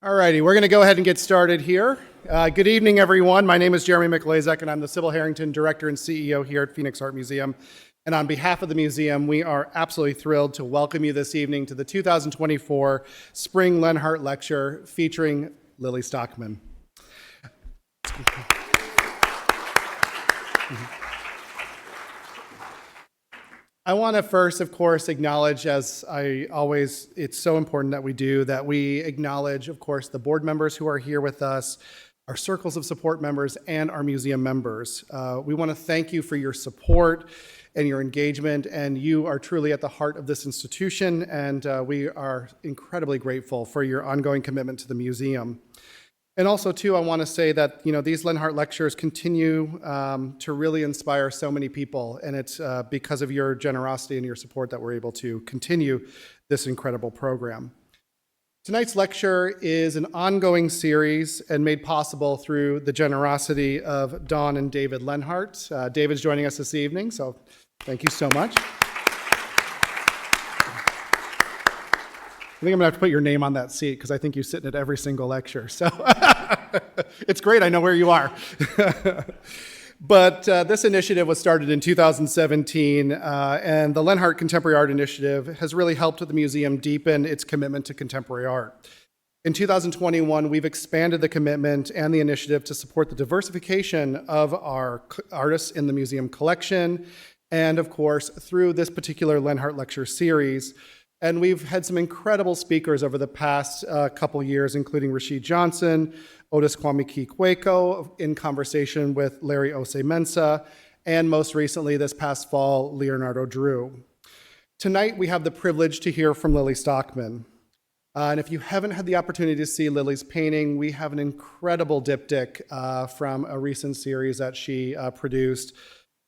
All righty, we're going to go ahead and get started here. Good evening, everyone. My name is Jeremy McLazek, and I'm the Sybil Harrington Director and CEO here at Phoenix Art Museum. And on behalf of the museum, we are absolutely thrilled to welcome you this evening to the 2024 Spring Lenhardt Lecture featuring Lily Stockman. I want to first, of course, acknowledge, as I always, it's so important that we acknowledge, of course, the board members who are here with us, our circles of support members, and our museum members. We want to thank you for your support and your engagement, and you are truly at the heart of this institution, and we are incredibly grateful for your ongoing commitment to the museum. And also, too, I want to say that, these Lenhardt Lectures continue to really inspire so many people, and it's because of your generosity and your support that we're able to continue this incredible program. Tonight's lecture is an ongoing series and made possible through the generosity of Dawn and David Lenhardt. David's joining us this evening, so thank you so much. I think I'm going to have to put your name on that seat because I think you sit in it every single lecture. So it's great. I know where you are. But this initiative was started in 2017, and the Lenhardt Contemporary Art Initiative has really helped the museum deepen its commitment to contemporary art. In 2021, we've expanded the commitment and the initiative to support the diversification of our artists in the museum collection, and of course, through this particular Lenhardt Lecture series. And we've had some incredible speakers over the past couple years, including Rashid Johnson, Otis Kwame Kikweko, in conversation with Larry Ose-Mensah, and most recently this past fall, Leonardo Drew. Tonight, we have the privilege to hear from Lily Stockman. And if you haven't had the opportunity to see Lily's painting, we have an incredible diptych from a recent series that she produced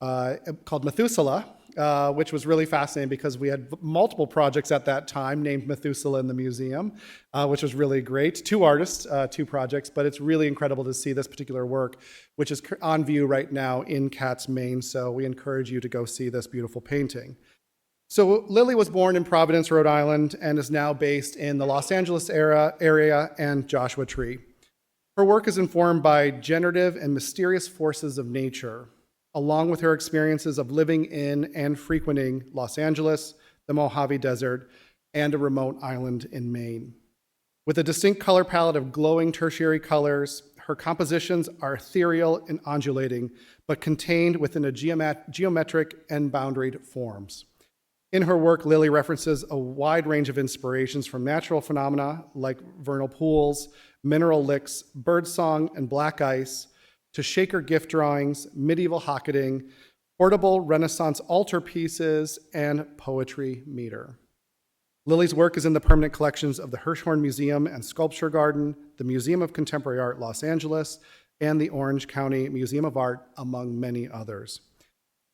called Methuselah, which was really fascinating because we had multiple projects at that time named Methuselah in the museum, which was really great. Two artists, two projects, but it's really incredible to see this particular work, which is on view right now in Katz, Maine. So we encourage you to go see this beautiful painting. So Lily was born in Providence, Rhode Island, and is now based in the Los Angeles area and Joshua Tree. Her work is informed by generative and mysterious forces of nature, along with her experiences of living in and frequenting Los Angeles, the Mojave Desert, and a remote island in Maine. With a distinct color palette of glowing tertiary colors, her compositions are ethereal and undulating, but contained within a geometric and boundaried forms. In her work, Lily references a wide range of inspirations from natural phenomena like vernal pools, mineral licks, birdsong, and black ice, to Shaker gift drawings, medieval hocketing, portable Renaissance altarpieces, and poetry meter. Lily's work is in the permanent collections of the Hirshhorn Museum and Sculpture Garden, the Museum of Contemporary Art, Los Angeles, and the Orange County Museum of Art, among many others.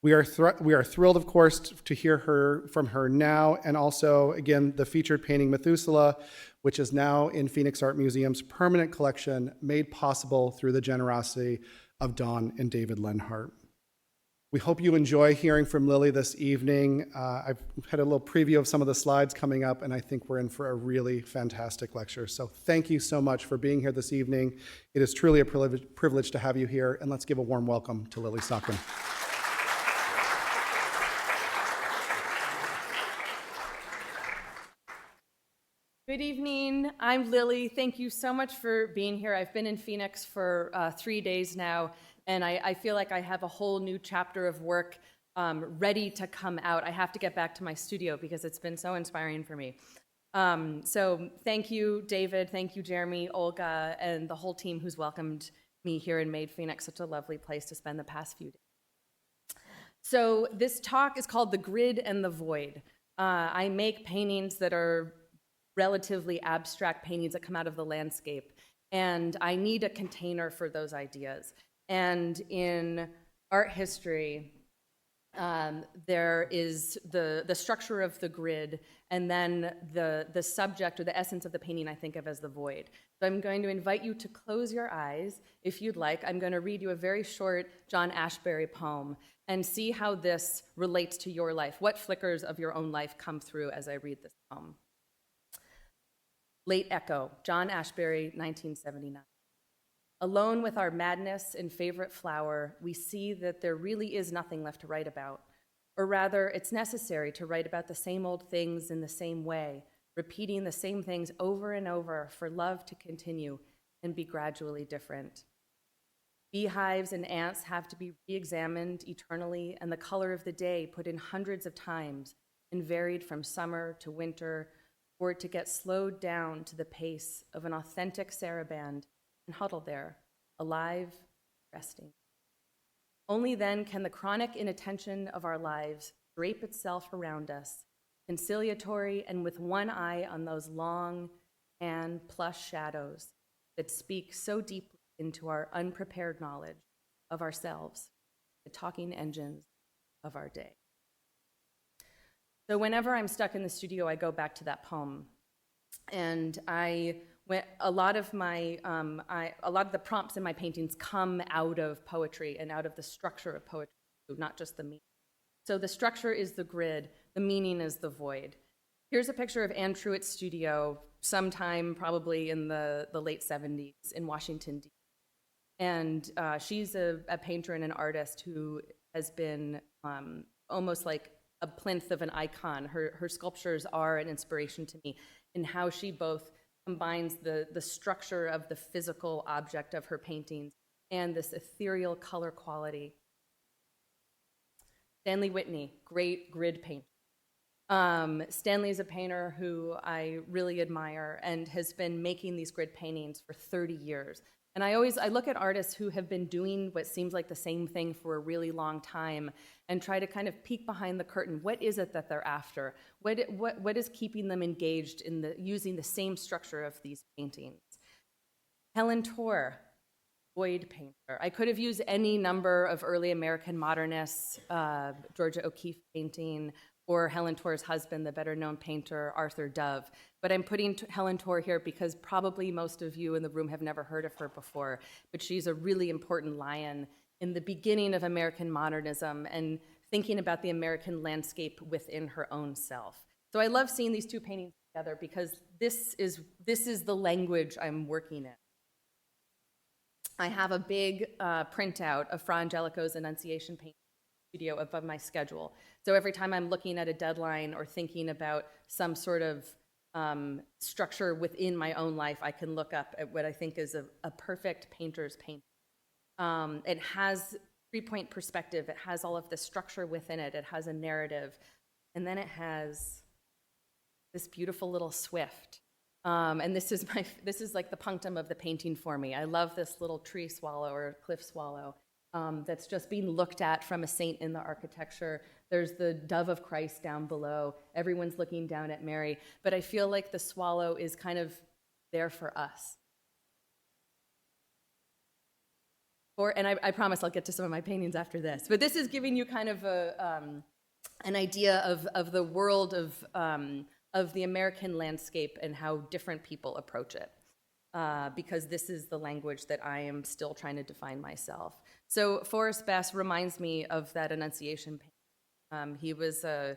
We are thrilled, of course, to hear from her now, and also, again, the featured painting Methuselah, which is now in Phoenix Art Museum's permanent collection, made possible through the generosity of Dawn and David Lenhardt. We hope you enjoy hearing from Lily this evening. I've had a little preview of some of the slides coming up, and I think we're in for a really fantastic lecture. So thank you so much for being here this evening. It is truly a privilege to have you here, and let's give a warm welcome to Lily Stockman. Good evening. I'm Lily. Thank you so much for being here. I've been in Phoenix for 3 days now, and I feel like I have a whole new chapter of work ready to come out. I have to get back to my studio because it's been so inspiring for me. So thank you, David. Thank you, Jeremy, Olga, and the whole team who's welcomed me here and made Phoenix such a lovely place to spend the past few days. So this talk is called The Grid and the Void. I make paintings that are relatively abstract paintings that come out of the landscape, and I need a container for those ideas. And in art history, there is the structure of the grid, and then the subject or the essence of the painting I think of as the void. So I'm going to invite you to close your eyes if you'd like. I'm going to read you a very short John Ashbery poem and see how this relates to your life. What flickers of your own life come through as I read this poem? Late Echo, John Ashbery, 1979. Alone with our madness and favorite flower, we see that there really is nothing left to write about. Or rather, it's necessary to write about the same old things in the same way, repeating the same things over and over for love to continue and be gradually different. Beehives and ants have to be re-examined eternally, and the color of the day put in hundreds of times and varied from summer to winter, for it to get slowed down to the pace of an authentic saraband and huddle there, alive, resting. Only then can the chronic inattention of our lives drape itself around us, conciliatory and with one eye on those long and plush shadows that speak so deeply into our unprepared knowledge of ourselves, the talking engines of our day. So whenever I'm stuck in the studio, I go back to that poem. And a lot of the prompts in my paintings come out of poetry and out of the structure of poetry, not just the meaning. So the structure is the grid, the meaning is the void. Here's a picture of Anne Truitt's studio sometime probably in the late 70s in Washington, D.C. And she's a painter and an artist who has been almost like a plinth of an icon. Her sculptures are an inspiration to me in how she both combines the structure of the physical object of her paintings and this ethereal color quality. Stanley Whitney, great grid painter. Stanley is a painter who I really admire and has been making these grid paintings for 30 years. And I look at artists who have been doing what seems like the same thing for a really long time and try to kind of peek behind the curtain. What is it that they're after? What is keeping them engaged in using the same structure of these paintings? Helen Torr, void painter. I could have used any number of early American modernists, Georgia O'Keeffe painting, or Helen Torr's husband, the better-known painter Arthur Dove. But I'm putting Helen Torr here because probably most of you in the room have never heard of her before, but she's a really important lion in the beginning of American modernism and thinking about the American landscape within her own self. So I love seeing these two paintings together because this is the language I'm working in. I have a big printout of Fra Angelico's Annunciation painting studio above my schedule. So every time I'm looking at a deadline or thinking about some sort of structure within my own life, I can look up at what I think is a perfect painter's painting. It has three-point perspective. It has all of the structure within it. It has a narrative. And then it has this beautiful little swift. And this is like the punctum of the painting for me. I love this little tree swallow or cliff swallow that's just being looked at from a saint in the architecture. There's the dove of Christ down below. Everyone's looking down at Mary. But I feel like the swallow is kind of there for us. And I promise I'll get to some of my paintings after this. But this is giving you kind of an idea of the world of the American landscape and how different people approach it. Because this is the language that I am still trying to define myself. So Forrest Bass reminds me of that Annunciation painting. He was a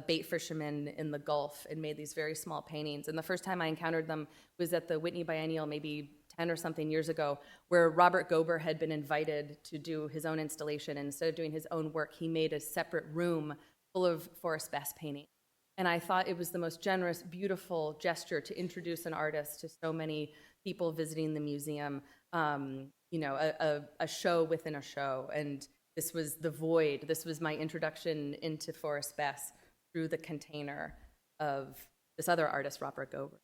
bait fisherman in the Gulf and made these very small paintings. And the first time I encountered them was at the Whitney Biennial maybe 10 or something years ago, where Robert Gober had been invited to do his own installation. And instead of doing his own work, he made a separate room full of Forrest Bass paintings. And I thought it was the most generous, beautiful gesture to introduce an artist to so many people visiting the museum, a show within a show. And this was the void. This was my introduction into Forrest Bass through the container of this other artist, Robert Gober.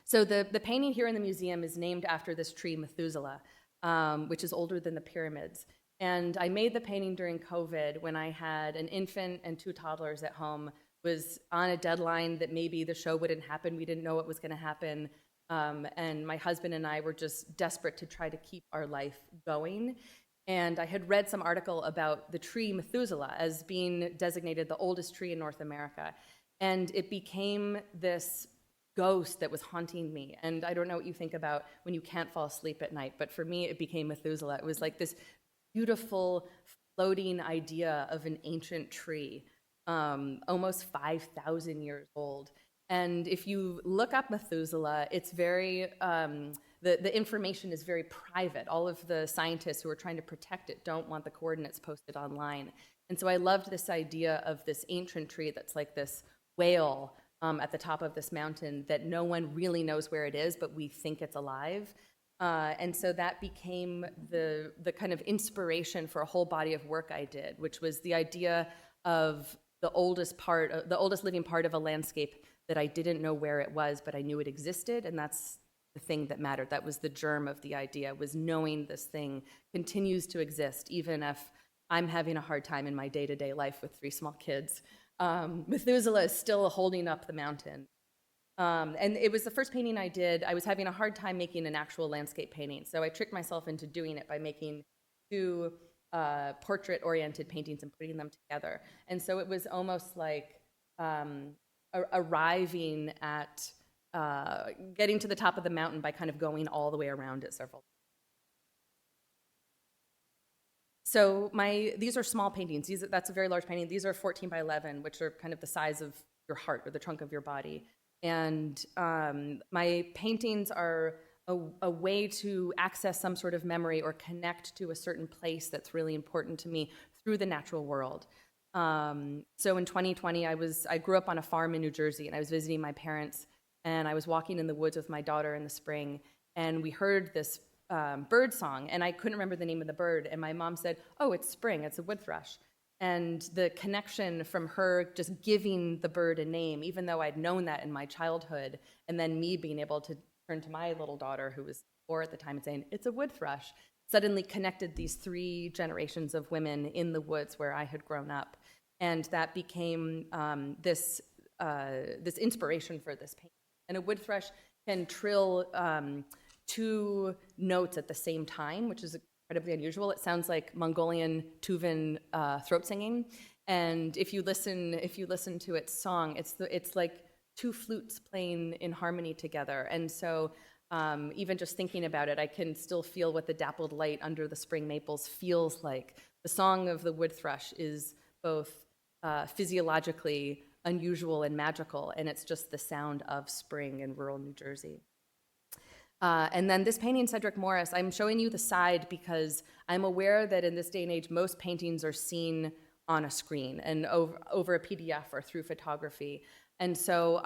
So the painting here in the museum is named after this tree, Methuselah, which is older than the pyramids. And I made the painting during COVID when I had an infant and 2 toddlers at home, was on a deadline that maybe the show wouldn't happen. We didn't know what was going to happen. And my husband and I were just desperate to try to keep our life going. And I had read some article about the tree Methuselah as being designated the oldest tree in North America. And it became this ghost that was haunting me. And I don't know what you think about when you can't fall asleep at night, but for me, it became Methuselah. It was like this beautiful floating idea of an ancient tree, almost 5,000 years old. And if you look up Methuselah, it's very, the information is very private. All of the scientists who are trying to protect it don't want the coordinates posted online. And so I loved this idea of this ancient tree that's like this whale at the top of this mountain that no one really knows where it is, but we think it's alive. And so that became the kind of inspiration for a whole body of work I did, which was the idea of the oldest living part of a landscape that I didn't know where it was, but I knew it existed, and that's the thing that mattered. That was the germ of the idea, was knowing this thing continues to exist, even if I'm having a hard time in my day-to-day life with 3 small kids. Methuselah is still holding up the mountain. And it was the first painting I did. I was having a hard time making an actual landscape painting, so I tricked myself into doing it by making 2 portrait-oriented paintings and putting them together. And so it was almost like arriving at getting to the top of the mountain by kind of going all the way around it several times. So these are small paintings. That's a very large painting. These are 14 by 11, which are kind of the size of your heart or the trunk of your body. And my paintings are a way to access some sort of memory or connect to a certain place that's really important to me through the natural world. So in 2020, I grew up on a farm in New Jersey, and I was visiting my parents, and I was walking in the woods with my daughter in the spring, and we heard this bird song, and I couldn't remember the name of the bird, and my mom said, "Oh, it's spring, it's a wood thrush." And the connection from her just giving the bird a name, even though I'd known that in my childhood, and then me being able to turn to my little daughter, who was 4 at the time, and saying, "It's a wood thrush," suddenly connected these 3 generations of women in the woods where I had grown up. And that became this inspiration for this painting. And a wood thrush can trill 2 notes at the same time, which is incredibly unusual. It sounds like Mongolian Tuvan throat singing. And if you listen to its song, it's like 2 flutes playing in harmony together. And so even just thinking about it, I can still feel what the dappled light under the spring maples feels like. The song of the wood thrush is both physiologically unusual and magical, and it's just the sound of spring in rural New Jersey. And then this painting, Cedric Morris, I'm showing you the side because I'm aware that in this day and age, most paintings are seen on a screen and over a PDF or through photography. And so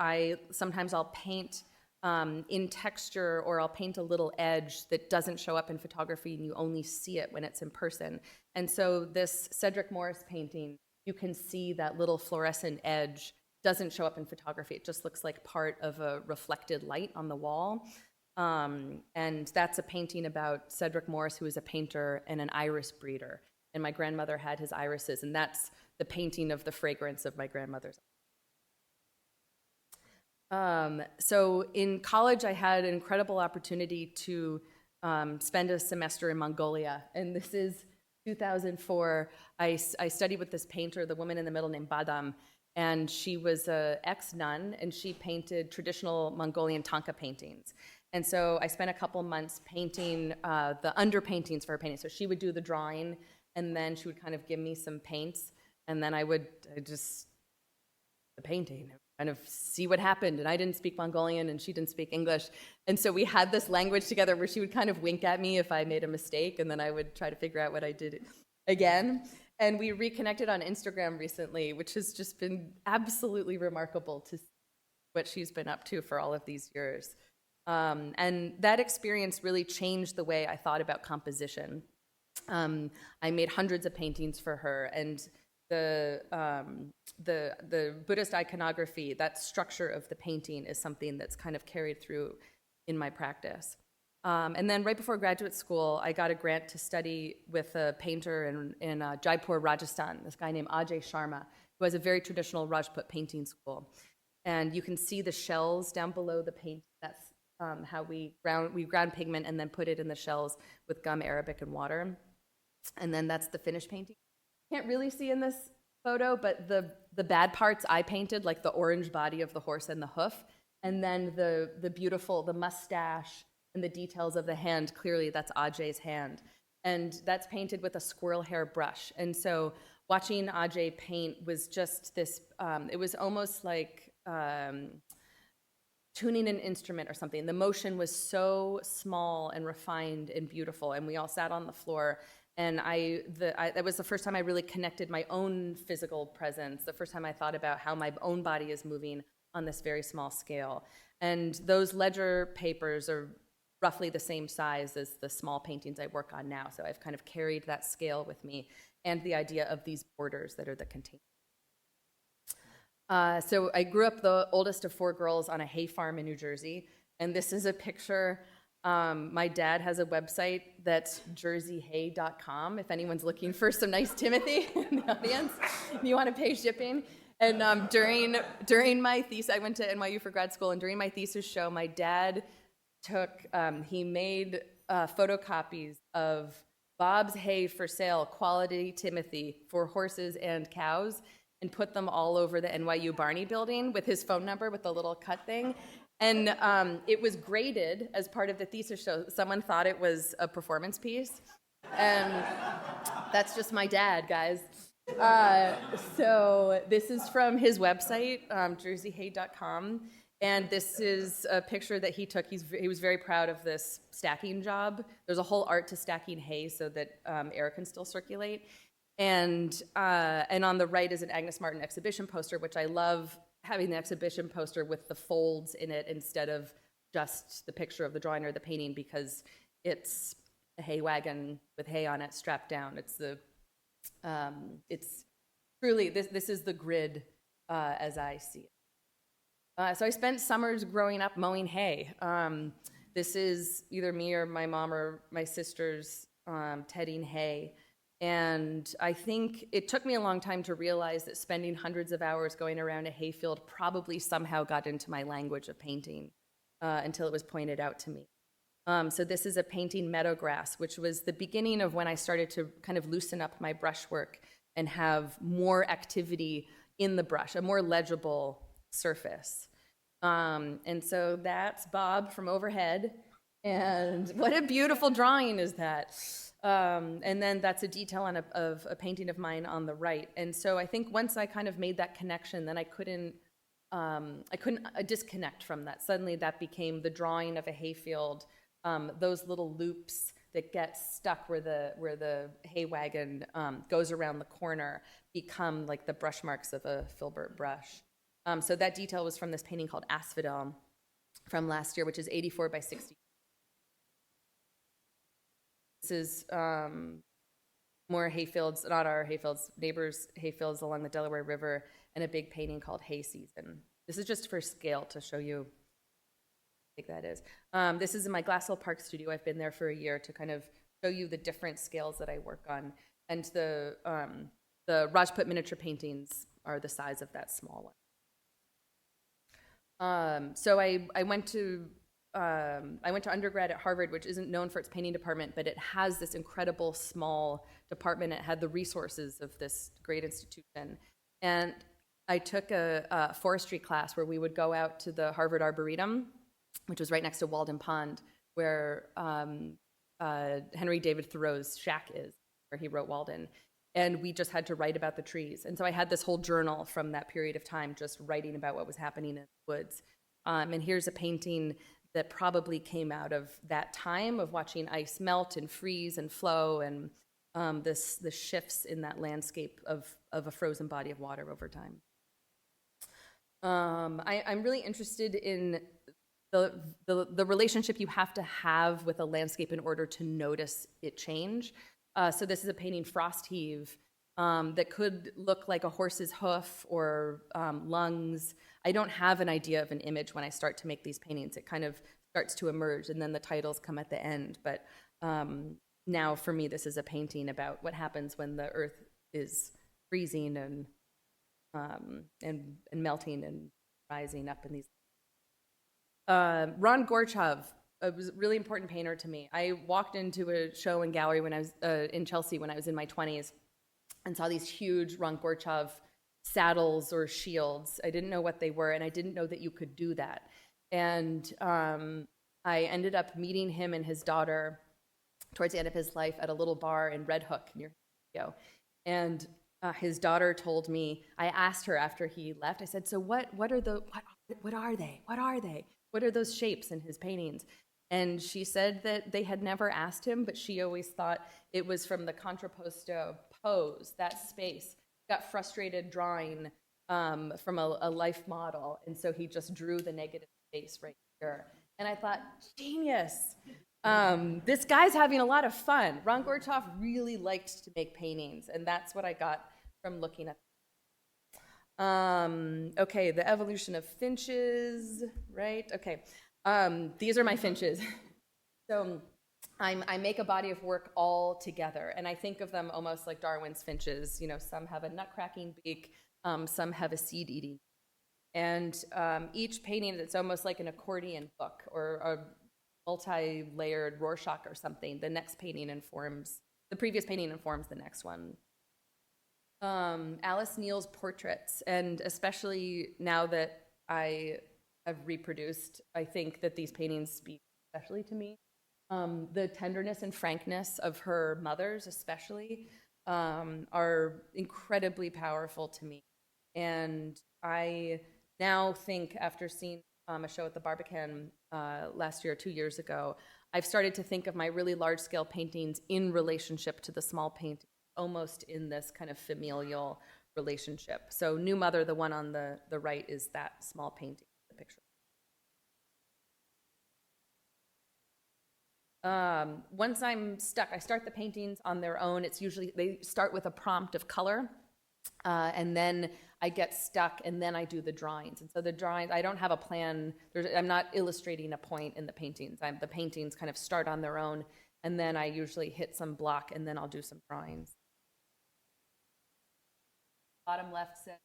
sometimes I'll paint in texture, or I'll paint a little edge that doesn't show up in photography and you only see it when it's in person. And so this Cedric Morris painting, you can see that little fluorescent edge doesn't show up in photography. It just looks like part of a reflected light on the wall. And that's a painting about Cedric Morris, who is a painter and an iris breeder. And my grandmother had his irises, and that's the painting of the fragrance of my grandmother's. So in college, I had an incredible opportunity to spend a semester in Mongolia, and this is 2004. I studied with this painter, the woman in the middle named Badam, and she was an ex-nun, and she painted traditional Mongolian tanka paintings. And so I spent a couple months painting the underpaintings for her painting. So she would do the drawing, and then she would kind of give me some paints, and then I just the painting, kind of see what happened. And I didn't speak Mongolian, and she didn't speak English. And so we had this language together where she would kind of wink at me if I made a mistake, and then I would try to figure out what I did again. And we reconnected on Instagram recently, which has just been absolutely remarkable to see what she's been up to for all of these years. And that experience really changed the way I thought about composition. I made hundreds of paintings for her, and the Buddhist iconography, that structure of the painting, is something that's kind of carried through in my practice. And then right before graduate school, I got a grant to study with a painter in Jaipur, Rajasthan, this guy named Ajay Sharma, who has a very traditional Rajput painting school. And you can see the shells down below the paint. That's how we ground pigment and then put it in the shells with gum arabic and water. And then that's the finished painting. Can't really see in this photo, but the bad parts I painted, like the orange body of the horse and the hoof, and then the beautiful, the mustache and the details of the hand, clearly that's Ajay's hand. And that's painted with a squirrel hair brush. And so watching Ajay paint was just this, it was almost like tuning an instrument or something. The motion was so small and refined and beautiful, and we all sat on the floor. And that was the first time I really connected my own physical presence, the first time I thought about how my own body is moving on this very small scale. And those ledger papers are roughly the same size as the small paintings I work on now. So I've kind of carried that scale with me and the idea of these borders that are the containers. So I grew up the oldest of 4 girls on a hay farm in New Jersey. And this is a picture. My dad has a website that's jerseyhay.com. If anyone's looking for some nice Timothy in the audience, if you want to pay shipping. And during my thesis, I went to NYU for grad school, and during my thesis show, my dad he made photocopies of Bob's Hay for Sale, quality Timothy for horses and cows, and put them all over the NYU Barney building with his phone number with the little cut thing. And it was graded as part of the thesis show. Someone thought it was a performance piece. And that's just my dad, guys. So this is from his website, jerseyhay.com. And this is a picture that he took. He was very proud of this stacking job. There's a whole art to stacking hay so that air can still circulate. And on the right is an Agnes Martin exhibition poster, which I love, having the exhibition poster with the folds in it instead of just the picture of the drawing or the painting, because it's a hay wagon with hay on it strapped down. It's truly, this is the grid as I see it. So I spent summers growing up mowing hay. This is either me or my mom or my sisters tedding hay. And I think it took me a long time to realize that spending hundreds of hours going around a hayfield probably somehow got into my language of painting until it was pointed out to me. So this is a painting meadowgrass, which was the beginning of when I started to kind of loosen up my brushwork and have more activity in the brush, a more legible surface. And so that's Bob from overhead. And what a beautiful drawing is that. And then that's a detail of a painting of mine on the right. And so I think once I kind of made that connection, then I couldn't disconnect from that. Suddenly that became the drawing of a hayfield. Those little loops that get stuck where the hay wagon goes around the corner become like the brush marks of a filbert brush. So that detail was from this painting called Asphodel from last year, which is 84 by 60. This is more hayfields, not our hayfields, neighbors' hayfields along the Delaware River, and a big painting called Hay Season. This is just for scale to show you how big that is. This is in my Glass Hill Park studio. I've been there for a year to kind of show you the different scales that I work on. And the Rajput miniature paintings are the size of that small one. So I went to undergrad at Harvard, which isn't known for its painting department, but it has this incredible small department. It had the resources of this great institution. And I took a forestry class where we would go out to the Harvard Arboretum, which was right next to Walden Pond, where Henry David Thoreau's shack is, where he wrote Walden. And we just had to write about the trees. And so I had this whole journal from that period of time just writing about what was happening in the woods. And here's a painting that probably came out of that time of watching ice melt and freeze and flow, and the shifts in that landscape of a frozen body of water over time. I'm really interested in the relationship you have to have with a landscape in order to notice it change. So this is a painting, Frost Heave, that could look like a horse's hoof or lungs. I don't have an idea of an image when I start to make these paintings. It kind of starts to emerge, and then the titles come at the end. But now, for me, this is a painting about what happens when the earth is freezing and melting and rising up in these. Ron Gorchov was a really important painter to me. I walked into a show and gallery when I was in Chelsea when I was in my 20s and saw these huge Ron Gorchov saddles or shields. I didn't know what they were, and I didn't know that you could do that. And I ended up meeting him and his daughter towards the end of his life at a little bar in Red Hook near Chicago. And his daughter told me, I asked her after he left, I said, so what are they? what are those shapes in his paintings? And she said that they had never asked him, but she always thought it was from the contrapposto pose, that space. Got frustrated drawing from a life model, and so he just drew the negative space right here. And I thought, genius. This guy's having a lot of fun. Ron Gortov really liked to make paintings, and that's what I got from looking at. Okay, the evolution of finches, right? Okay, these are my finches. So I make a body of work all together, and I think of them almost like Darwin's finches. You know, some have a nut-cracking beak, some have a seed-eating. And each painting, it's almost like an accordion book or a multi-layered Rorschach or something. The next painting informs, the previous painting informs the next one. Alice Neal's portraits, and especially now that I have reproduced, I think that these paintings speak especially to me. The tenderness and frankness of her mothers especially are incredibly powerful to me. And I now think, after seeing a show at the Barbican last year, 2 years ago, I've started to think of my really large-scale paintings in relationship to the small painting, almost in this kind of familial relationship. So New Mother, the one on the right, is that small painting, the picture. Once I'm stuck, I start the paintings on their own. It's usually, they start with a prompt of color, and then I get stuck, and then I do the drawings. And so the drawings, I don't have a plan. I'm not illustrating a point in the paintings. The paintings kind of start on their own, and then I usually hit some block, and then I'll do some drawings. Bottom left says,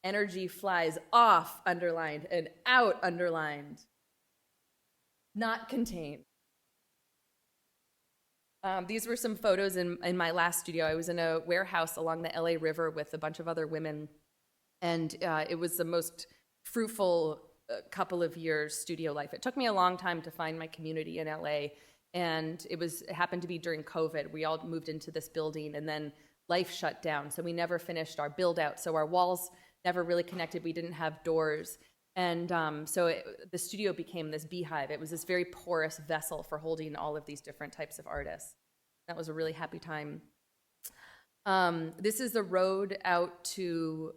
energy flies off, underlined, and out, underlined. Not contained. These were some photos in my last studio. I was in a warehouse along the LA River with a bunch of other women, and it was the most fruitful couple of years studio life. It took me a long time to find my community in LA, and it happened to be during COVID. We all moved into this building, and then life shut down, so we never finished our build out. So our walls never really connected. We didn't have doors. And the studio became this beehive. It was this very porous vessel for holding all of these different types of artists. That was a really happy time. This is the road out to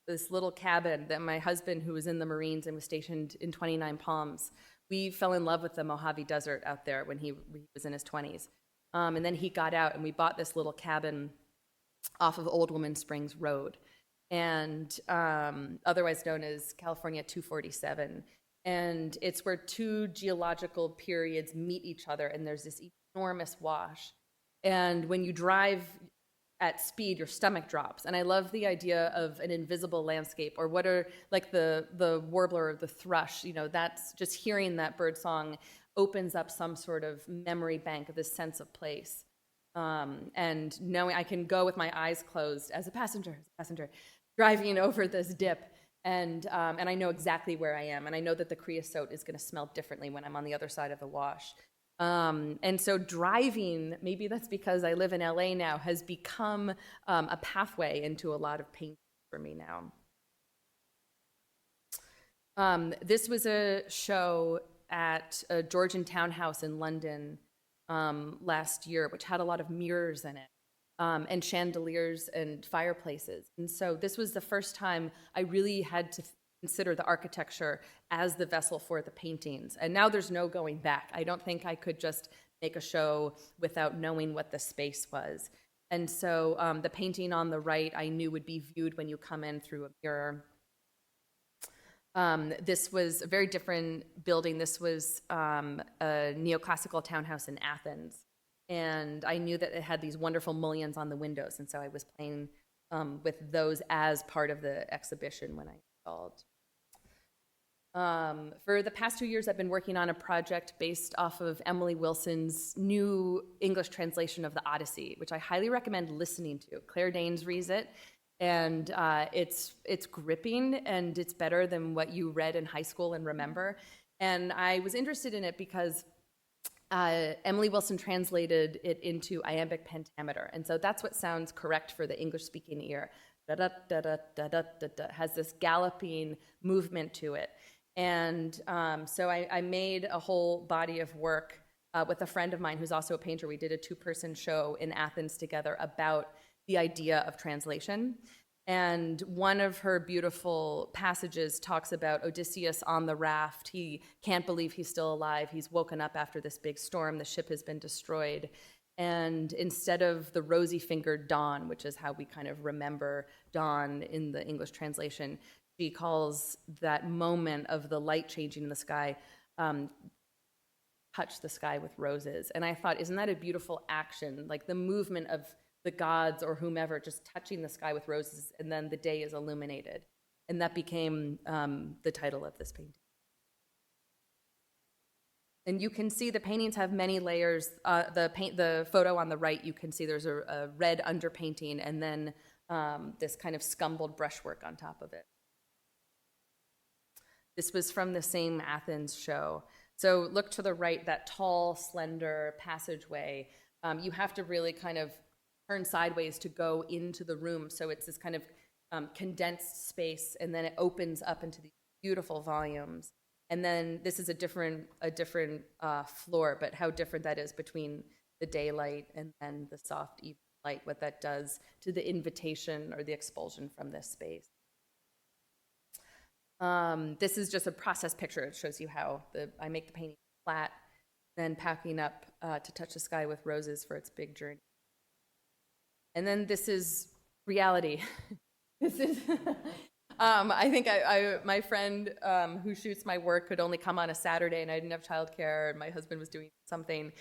this little cabin that my husband, who was in the Marines and was stationed in 29 Palms, we fell in love with the Mojave Desert out there when he was in his 20s. And then he got out, and we bought this little cabin off of Old Woman Springs Road, and otherwise known as California 247. And it's where two geological periods meet each other, and there's this enormous wash. And when you drive at speed, your stomach drops. And I love the idea of an invisible landscape, or what are, like the warbler or the thrush, you know, that's just hearing that bird song opens up some sort of memory bank of this sense of place. And knowing I can go with my eyes closed as a passenger, driving over this dip, and I know exactly where I am, and I know that the creosote is going to smell differently when I'm on the other side of the wash. And so driving, maybe that's because I live in LA now, has become a pathway into a lot of painting for me now. This was a show at a Georgian townhouse in London last year, which had a lot of mirrors in it. And chandeliers and fireplaces. And so this was the first time I really had to consider the architecture as the vessel for the paintings. And now there's no going back. I don't think I could just make a show without knowing what the space was. And so the painting on the right I knew would be viewed when you come in through a mirror. This was a very different building. This was a neoclassical townhouse in Athens. And I knew that it had these wonderful mullions on the windows, and so I was playing with those as part of the exhibition when I installed. For the past 2 years, I've been working on a project based off of Emily Wilson's new English translation of the Odyssey, which I highly recommend listening to. Claire Danes reads it, and it's gripping, and it's better than what you read in high school and remember. And I was interested in it because Emily Wilson translated it into iambic pentameter, and so that's what sounds correct for the English-speaking ear. Da da da da da da da, has this galloping movement to it, And so I made a whole body of work with a friend of mine who's also a painter. We did a 2-person show in Athens together about the idea of translation. And one of her beautiful passages talks about Odysseus on the raft. He can't believe he's still alive. He's woken up after this big storm. The ship has been destroyed. And instead of the rosy-fingered dawn, which is how we kind of remember dawn in the English translation, she calls that moment of the light changing in the sky, touch the sky with roses. And I thought, isn't that a beautiful action? Like the movement of the gods or whomever just touching the sky with roses, and then the day is illuminated. And that became the title of this painting. And you can see the paintings have many layers. The photo on the right, you can see there's a red underpainting and then this kind of scumbled brushwork on top of it. This was from the same Athens show. So look to the right, that tall, slender passageway. You have to really kind of turn sideways to go into the room. So it's this kind of condensed space, and then it opens up into these beautiful volumes. And then this is a different floor, but how different that is between the daylight and then the soft evening light, what that does to the invitation or the expulsion from this space. This is just a process picture. It shows you how I make the painting flat, then packing up to touch the sky with roses for its big journey. And then this is reality. This is, I think my friend who shoots my work could only come on a Saturday, and I didn't have childcare, and my husband was doing something,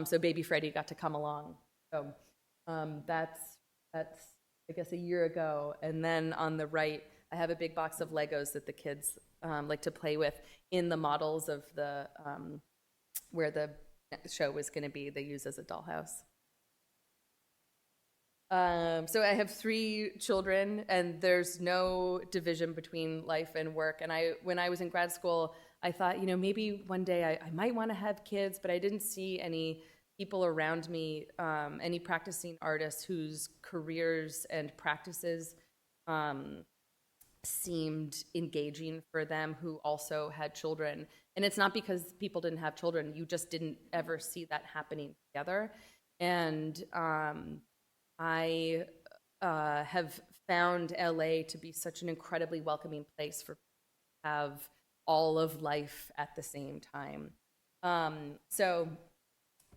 so baby Freddie got to come along. So that's I guess a year ago. And then on the right, I have a big box of Legos that the kids like to play with in the models of the where the show was going to be. They use as a dollhouse. So I have 3 children, and there's no division between life and work. And when I was in grad school, I thought, maybe one day I might want to have kids, but I didn't see any people around me, any practicing artists whose careers and practices seemed engaging for them, who also had children. And it's not because people didn't have children, you just didn't ever see that happening together. And I have found LA to be such an incredibly welcoming place for people to have all of life at the same time. So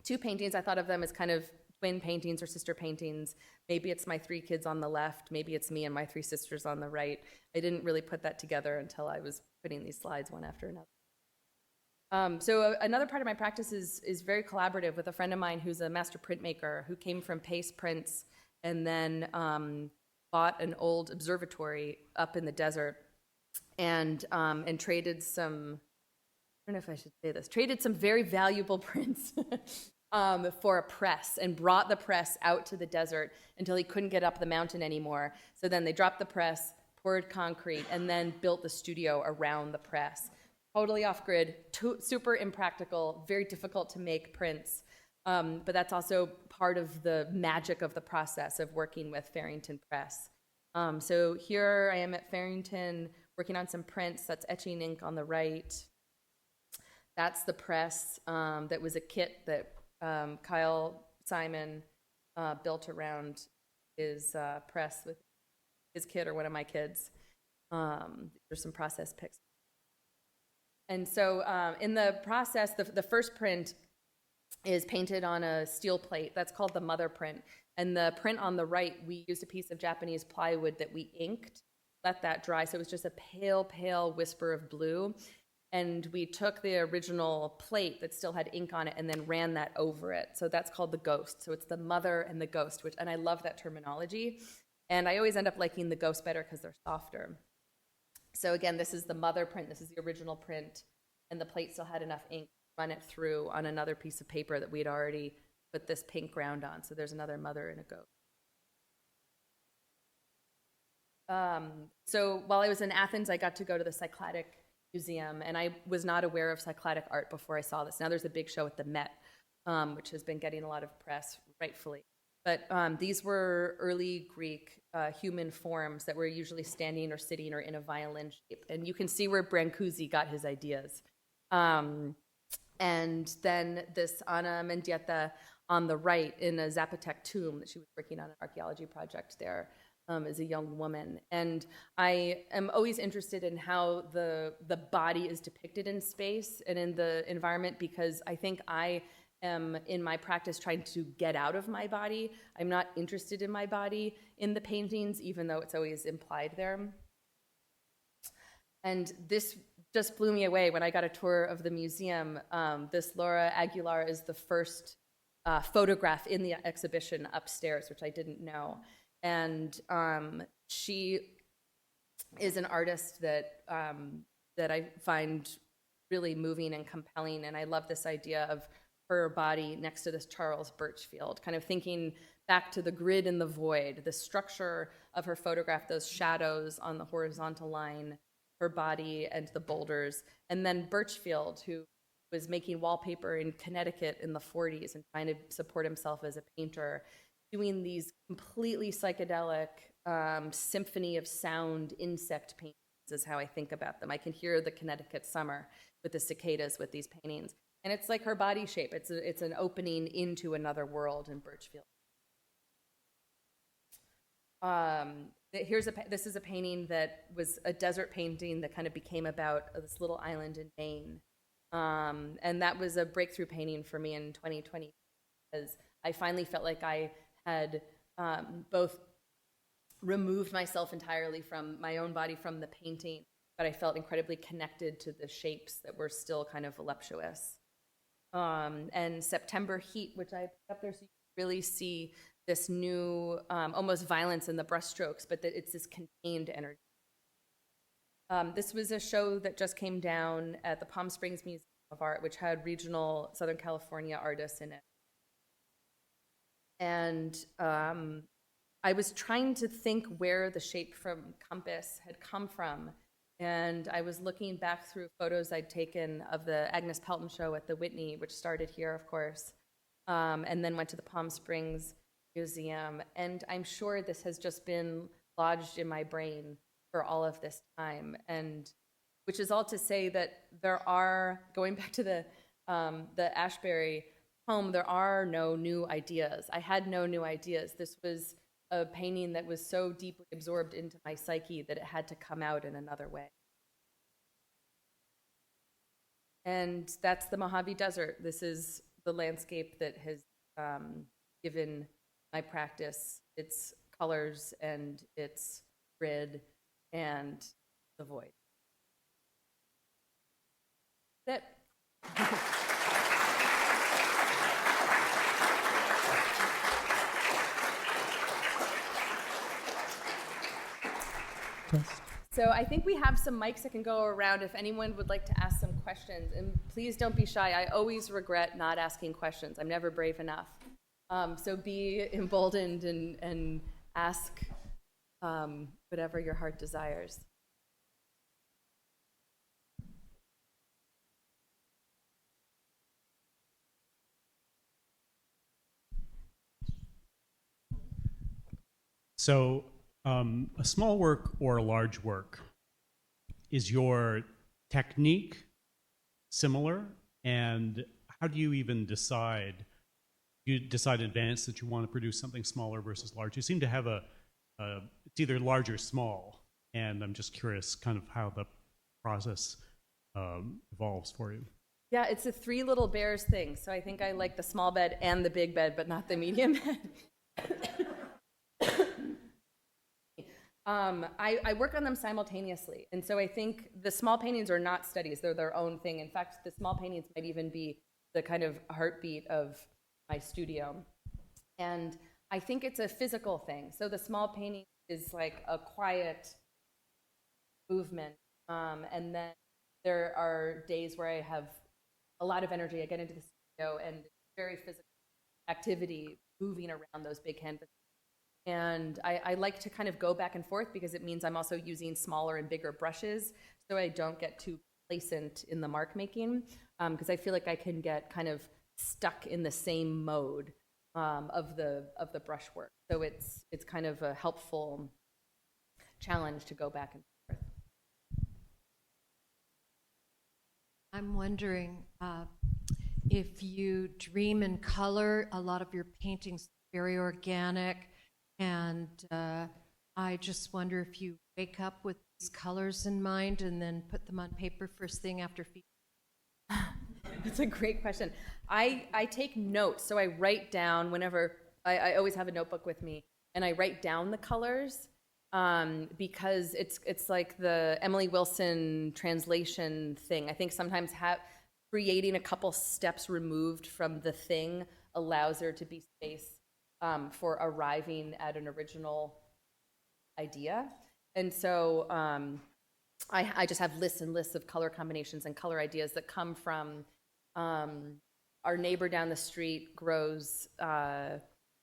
2 paintings, I thought of them as kind of twin paintings or sister paintings. Maybe it's my 3 kids on the left, maybe it's me and my 3 sisters on the right. I didn't really put that together until I was putting these slides one after another. So another part of my practice is very collaborative with a friend of mine who's a master printmaker who came from Pace Prints and then bought an old observatory up in the desert and traded some, I don't know if I should say this, traded some very valuable prints for a press, and brought the press out to the desert until he couldn't get up the mountain anymore. So then they dropped the press, poured concrete, and then built the studio around the press. Totally off-grid, super impractical, very difficult to make prints. But that's also part of the magic of the process of working with Farrington Press. So here I am at Farrington working on some prints. That's etching ink on the right. That's the press. That was a kit that Kyle Simon built around his press with his kid or one of my kids. There's some process pics. And so in the process, the first print is painted on a steel plate. That's called the mother print. And the print on the right, we used a piece of Japanese plywood that we inked, let that dry. So it was just a pale, pale whisper of blue. And we took the original plate that still had ink on it and then ran that over it. So that's called the ghost. So it's the mother and the ghost, and I love that terminology. And I always end up liking the ghost better because they're softer. So again, this is the mother print. This is the original print. And the plate still had enough ink to run it through on another piece of paper that we'd already put this pink ground on. So there's another mother and a ghost. So while I was in Athens, I got to go to the Cycladic Museum, and I was not aware of Cycladic art before I saw this. Now there's a big show at the Met, which has been getting a lot of press, rightfully. but these were early Greek human forms that were usually standing or sitting or in a violin shape. And you can see where Brancusi got his ideas. And then this Ana Mendieta on the right in a Zapotec tomb that she was working on an archaeology project there as a young woman. And I am always interested in how the body is depicted in space and in the environment, because I think I am in my practice trying to get out of my body. I'm not interested in my body in the paintings, even though it's always implied there. And this just blew me away when I got a tour of the museum. This Laura Aguilar is the first photograph in the exhibition upstairs, which I didn't know. And she is an artist that I find really moving and compelling. And I love this idea of her body next to this Charles Birchfield, kind of thinking back to the grid and the void, the structure of her photograph, those shadows on the horizontal line, her body and the boulders. And then Birchfield, who was making wallpaper in Connecticut in the 40s and trying to support himself as a painter, doing these completely psychedelic symphony of sound insect paintings is how I think about them. I can hear the Connecticut summer with the cicadas with these paintings. And it's like her body shape. It's an opening into another world in Birchfield. This is a painting that was a desert painting that kind of became about this little island in Maine. And that was a breakthrough painting for me in 2020, because I finally felt like I had both removed myself entirely from my own body from the painting, but I felt incredibly connected to the shapes that were still kind of voluptuous. And September Heat, which I put up there so you can really see this new almost violence in the brushstrokes, but that it's this contained energy. This was a show that just came down at the Palm Springs Museum of Art, which had regional Southern California artists in it. And I was trying to think where the shape from Compass had come from. And I was looking back through photos I'd taken of the Agnes Pelton show at the Whitney, which started here, of course, and then went to the Palm Springs Museum. And I'm sure this has just been lodged in my brain for all of this time. And which is all to say that there are, going back to the Ashbury poem, there are no new ideas. I had no new ideas. This was a painting that was so deeply absorbed into my psyche that it had to come out in another way. And that's the Mojave Desert. This is the landscape that has given my practice its colors and its grid and the void. That's it. So I think we have some mics that can go around if anyone would like to ask some questions. And please don't be shy. I always regret not asking questions. I'm never brave enough. So be emboldened and ask whatever your heart desires. So a small work or a large work, is your technique similar? And how do you even decide? You decide in advance that you want to produce something smaller versus large? You seem to have it's either large or small. And I'm just curious kind of how the process evolves for you. Yeah, it's a three little bears thing. So I think I like the small bed and the big bed, but not the medium bed. I work on them simultaneously. And so I think the small paintings are not studies. They're their own thing. In fact, the small paintings might even be the kind of heartbeat of my studio. And I think it's a physical thing. So the small painting is like a quiet movement. And then there are days where I have a lot of energy. I get into the studio and very physical activity moving around those big canvases. And I like to kind of go back and forth because it means I'm also using smaller and bigger brushes so I don't get too complacent in the mark making, because I feel like I can get kind of stuck in the same mode of the brushwork. So it's kind of a helpful challenge to go back and forth. I'm wondering if you dream in color. A lot of your paintings are very organic, and I just wonder if you wake up with these colors in mind and then put them on paper first thing after feeding. That's a great question. I take notes, so I write down whenever, I always have a notebook with me, and I write down the colors because it's like the Emily Wilson translation thing. I think sometimes creating a couple steps removed from the thing allows there to be space for arriving at an original idea. And so I just have lists and lists of color combinations and color ideas that come from our neighbor down the street grows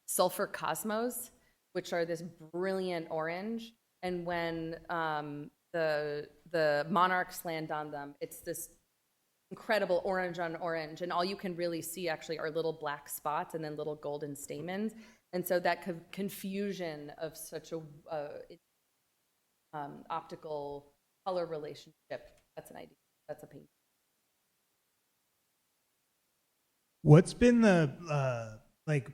sulfur cosmos, which are this brilliant orange. And when the monarchs land on them, it's this incredible orange on orange. And all you can really see actually are little black spots and then little golden stamens. And so that confusion of such a optical color relationship, that's an idea. That's a painting. What's been the like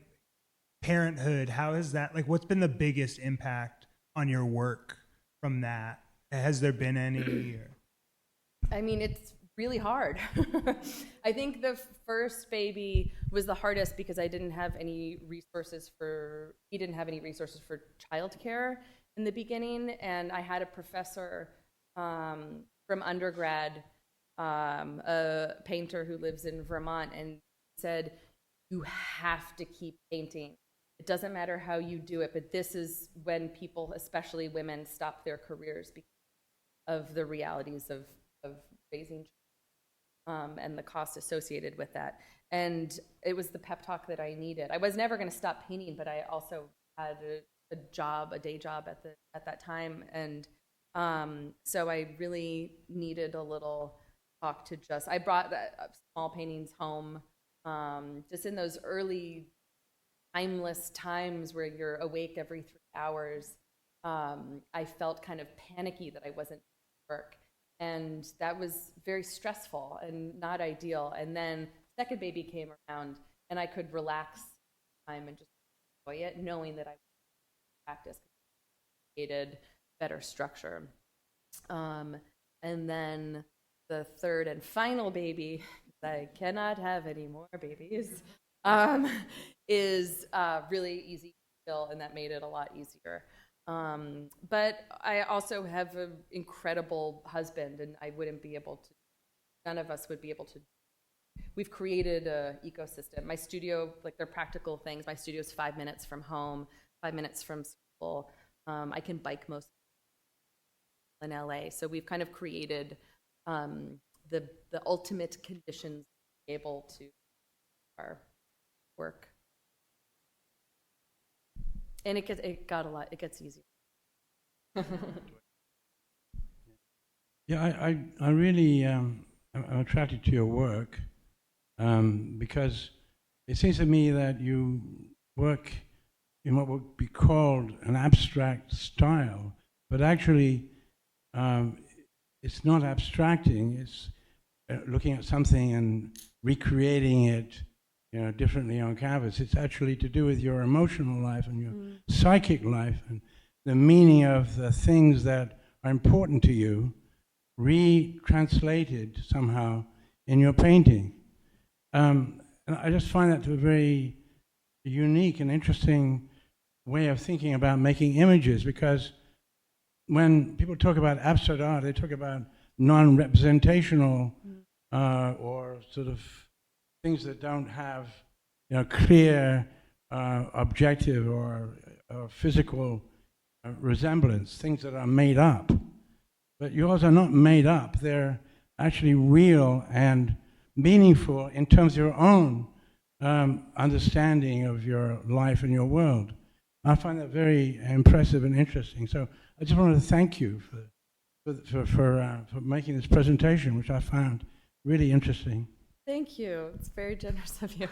parenthood? How has that, like, what's been the biggest impact on your work from that? Has there been any? I mean, it's really hard. I think the first baby was the hardest because he didn't have any resources for childcare in the beginning, and I had a professor from undergrad, a painter who lives in Vermont, and said, you have to keep painting. It doesn't matter how you do it, but this is when people, especially women, stop their careers because of the realities of raising children and the cost associated with that. And it was the pep talk that I needed. I was never going to stop painting, but I also had a day job at that time, and so I really needed a little talk to just. I brought small paintings home, just in those early timeless times where you're awake every 3 hours. I felt kind of panicky that I wasn't at work, and that was very stressful and not ideal. And then second baby came around, and I could relax time and just enjoy it, knowing that I practice created better structure. And then the third and final baby, I cannot have any more babies, is really easy to fill, and that made it a lot easier. But I also have an incredible husband, and none of us would be able to. We've created an ecosystem. My studio, like, they're practical things. My studio is 5 minutes from home, 5 minutes from school. I can bike most in LA. So we've kind of created the ultimate conditions to be able to our work. And it gets easier. Yeah, I really am attracted to your work because it seems to me that you work in what would be called an abstract style, but actually it's not abstracting, it's looking at something and recreating it, differently on canvas. It's actually to do with your emotional life and your psychic life and the meaning of the things that are important to you, retranslated somehow in your painting. And I just find that to be a very unique and interesting way of thinking about making images, because when people talk about abstract art, they talk about non-representational or sort of things that don't have clear objective or physical resemblance, things that are made up. But yours are not made up. They're actually real and meaningful in terms of your own understanding of your life and your world. I find that very impressive and interesting. So I just wanted to thank you for making this presentation, which I found really interesting. Thank you. It's very generous of you.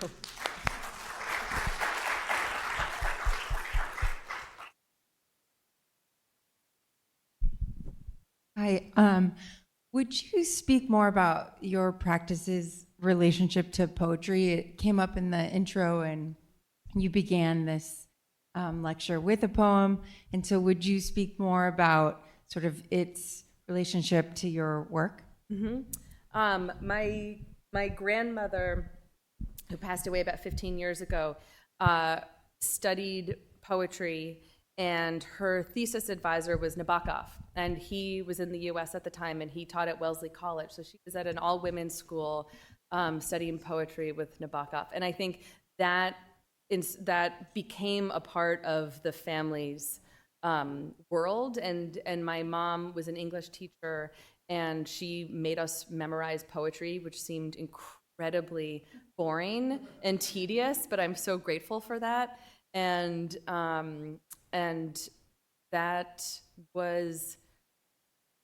Hi. Would you speak more about your practice's relationship to poetry? It came up in the intro, and you began this lecture with a poem. And so, would you speak more about sort of its relationship to your work? My grandmother, who passed away about 15 years ago, studied poetry, and her thesis advisor was Nabokov, and he was in the U.S. at the time, and he taught at Wellesley College. So she was at an all-women's school studying poetry with Nabokov, and I think that that became a part of the family's world. And my mom was an English teacher, and she made us memorize poetry, which seemed incredibly boring and tedious, but I'm so grateful for that. And that was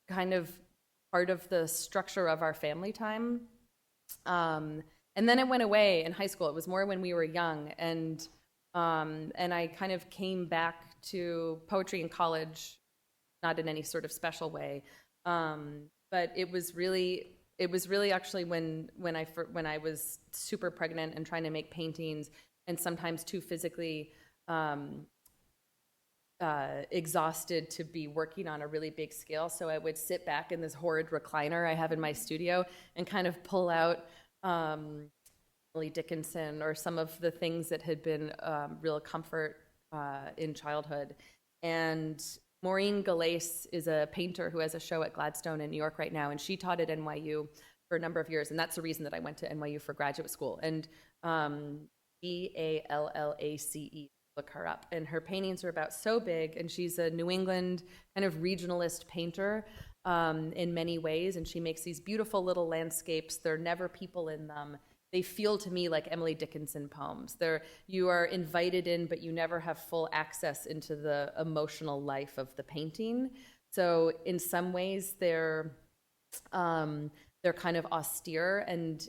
kind of part of the structure of our family time. And then it went away in high school. It was more when we were young, and I kind of came back to poetry in college, not in any sort of special way, but it was really actually when I was super pregnant and trying to make paintings, and sometimes too physically exhausted to be working on a really big scale. So I would sit back in this horrid recliner I have in my studio and kind of pull out Emily Dickinson or some of the things that had been real comfort in childhood. And Maureen Galais is a painter who has a show at Gladstone in New York right now, and she taught at NYU for a number of years, and that's the reason that I went to NYU for graduate school. And Ballace, look her up. And her paintings are about so big, and she's a New England kind of regionalist painter in many ways, and she makes these beautiful little landscapes. There are never people in them. They feel to me like Emily Dickinson poems. You are invited in, but you never have full access into the emotional life of the painting. So in some ways, they're kind of austere, and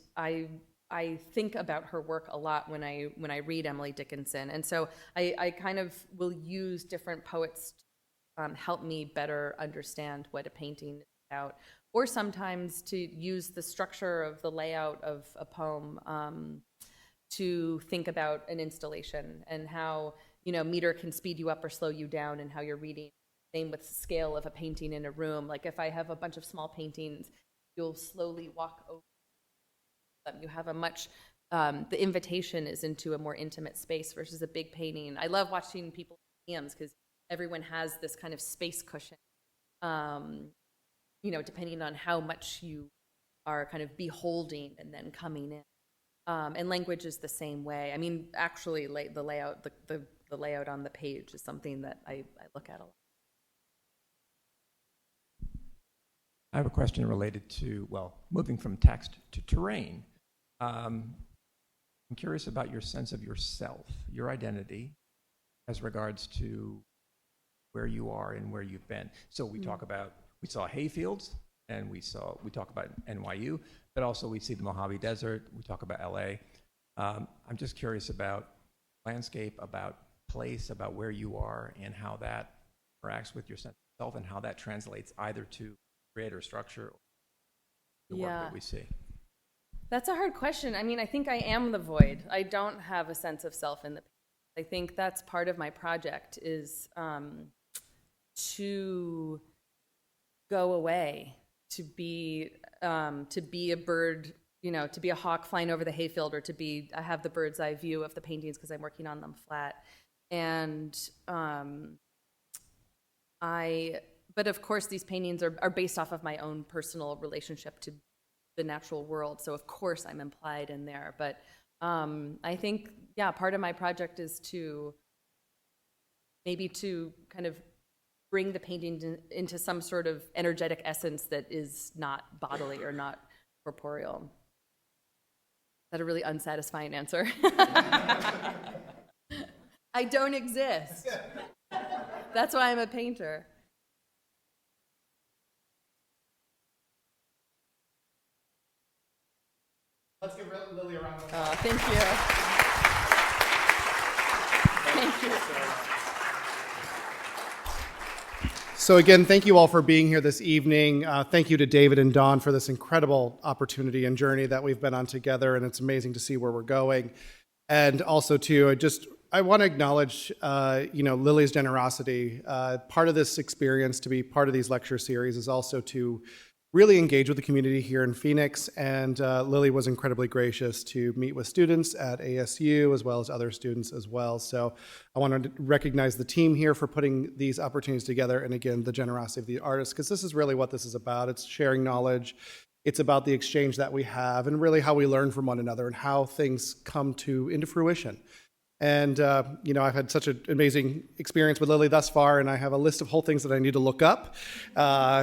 I think about her work a lot when I read Emily Dickinson. And so I kind of will use different poets to help me better understand what a painting is about, or sometimes to use the structure of the layout of a poem to think about an installation, and how, meter can speed you up or slow you down, and how you're reading. Same with scale of a painting in a room. Like if I have a bunch of small paintings, you'll slowly walk over them. You have a much, the invitation is into a more intimate space versus a big painting. I love watching people in museums because everyone has this kind of space cushion, depending on how much you are kind of beholding and then coming in. And language is the same way. I mean, actually, the layout, the layout on the page is something that I look at a lot. I have a question related to, moving from text to terrain. I'm curious about your sense of yourself, your identity, as regards to where you are and where you've been. So we talk about, we saw hayfields, and we talk about NYU, but also we see the Mojave Desert, we talk about LA. I'm just curious about landscape, about place, about where you are, and how that interacts with your sense of self, and how that translates either to creator structure or the work that we see. That's a hard question. I mean, I think I am the void. I don't have a sense of self in the painting. I think that's part of my project, is to go away, to be a bird, to be a hawk flying over the hayfield, or I have the bird's eye view of the paintings because I'm working on them flat. And but of course, these paintings are based off of my own personal relationship to the natural world. So of course I'm implied in there. But I think, part of my project is to kind of bring the painting into some sort of energetic essence that is not bodily or not corporeal. Is that a really unsatisfying answer? I don't exist. That's why I'm a painter. Let's give Lily a round of applause. Thank you. Thank you. So again, thank you all for being here this evening. Thank you to David and Dawn for this incredible opportunity and journey that we've been on together, and it's amazing to see where we're going. And also, too, I want to acknowledge, Lily's generosity. Part of this experience, to be part of these lecture series, is also to really engage with the community here in Phoenix, and Lily was incredibly gracious to meet with students at ASU as well as other students as well. So I want to recognize the team here for putting these opportunities together, and again, the generosity of the artists, because this is really what this is about. It's sharing knowledge. It's about the exchange that we have and really how we learn from one another and how things come into fruition. And, I've had such an amazing experience with Lily thus far, and I have a list of whole things that I need to look up,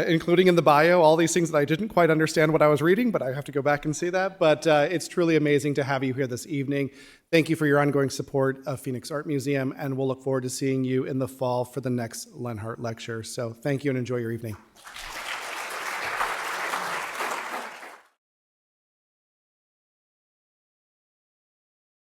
including in the bio, all these things that I didn't quite understand what I was reading, but I have to go back and see that. But it's truly amazing to have you here this evening. Thank you for your ongoing support of Phoenix Art Museum, and we'll look forward to seeing you in the fall for the next Lenhardt Lecture. So thank you and enjoy your evening.